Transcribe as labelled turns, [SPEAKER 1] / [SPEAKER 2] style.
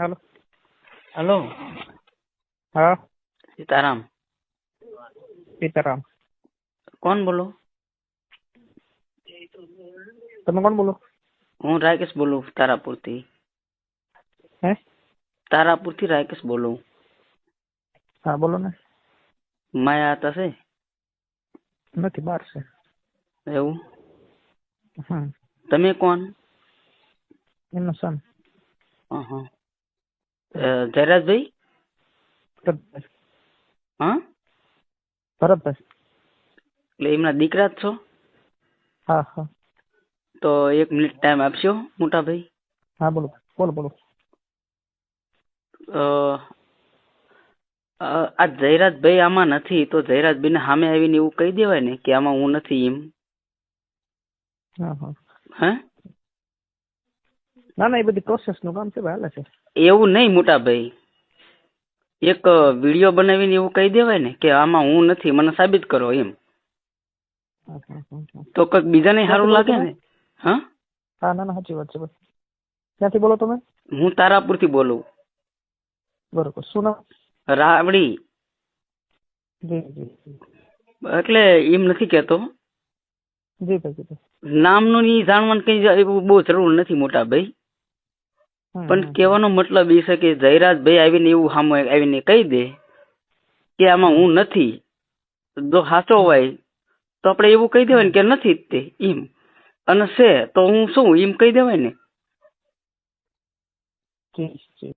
[SPEAKER 1] Hello
[SPEAKER 2] hello.
[SPEAKER 1] हाँ
[SPEAKER 2] सीताराम।
[SPEAKER 1] सीताराम
[SPEAKER 2] કોણ બોલો?
[SPEAKER 1] તમે કોણ બોલો?
[SPEAKER 2] હું રાકેશ બોલું તારાપુરથી.
[SPEAKER 1] હે
[SPEAKER 2] તારાપુરથી રાકેશ બોલું.
[SPEAKER 1] હા બોલો ને.
[SPEAKER 2] માયા હતા છે
[SPEAKER 1] નથી, બહાર છે.
[SPEAKER 2] એવું?
[SPEAKER 1] હમ
[SPEAKER 2] તમે કોણ?
[SPEAKER 1] એમનો સન
[SPEAKER 2] હા. જયરાજભાઈ?
[SPEAKER 1] ભરતભાઈ.
[SPEAKER 2] હા,
[SPEAKER 1] ભરતભાઈ.
[SPEAKER 2] એટલે એમના દીકરા જ છો?
[SPEAKER 1] હા હા
[SPEAKER 2] તો 1 મિનિટ ટાઈમ આપશો મોટા ભાઈ?
[SPEAKER 1] હા બોલો બોલો બોલો.
[SPEAKER 2] આ જયરાજભાઈ આમાં નથી તો જયરાજભાઈને સામે આવીને એવું કહી દેવાય ને કે આમાં હું નથી એમ.
[SPEAKER 1] હા હા
[SPEAKER 2] હે?
[SPEAKER 1] ના ના, એ બધી પ્રોસેસ નું કામ છે ભાઈ, હાલે છે.
[SPEAKER 2] એવું નહીં મોટા ભાઈ, એક વિડીયો બનાવીને એવું કહી દેવાય ને કે આમાં હું નથી, મને સાબિત કરો એમ.
[SPEAKER 1] હા, હા, હા, હા.
[SPEAKER 2] તો કંઈક બીજાને
[SPEAKER 1] ક્યાંથી
[SPEAKER 2] સારું
[SPEAKER 1] બોલો
[SPEAKER 2] લાગે
[SPEAKER 1] તમે?
[SPEAKER 2] ને. હા,
[SPEAKER 1] હા ના ના, સાચી વાત છે ભાઈ. ક્યાંથી બોલો તમે?
[SPEAKER 2] હું તારાપુરથી બોલું.
[SPEAKER 1] બરોબર, શું નામ?
[SPEAKER 2] રાવડી.
[SPEAKER 1] જી જી જી.
[SPEAKER 2] એટલે એમ નથી કહેતો,
[SPEAKER 1] જી ભાઈ જી ભાઈ.
[SPEAKER 2] નામનું ની જાણવાનું કઈ એવું બહુ જરૂર નથી મોટા ભાઈ. પણ કહેવાનો મતલબ એ છે કે જયરાજભાઈ આવીને એવું સામે આવીને કહી દે કે આમાં હું નથી, જો સાચો હોય તો આપણે એવું કહી દેવાય ને કે નથી જ તે એમ, અને છે તો હું શું એમ કહી દેવાય ને.
[SPEAKER 1] જી જી.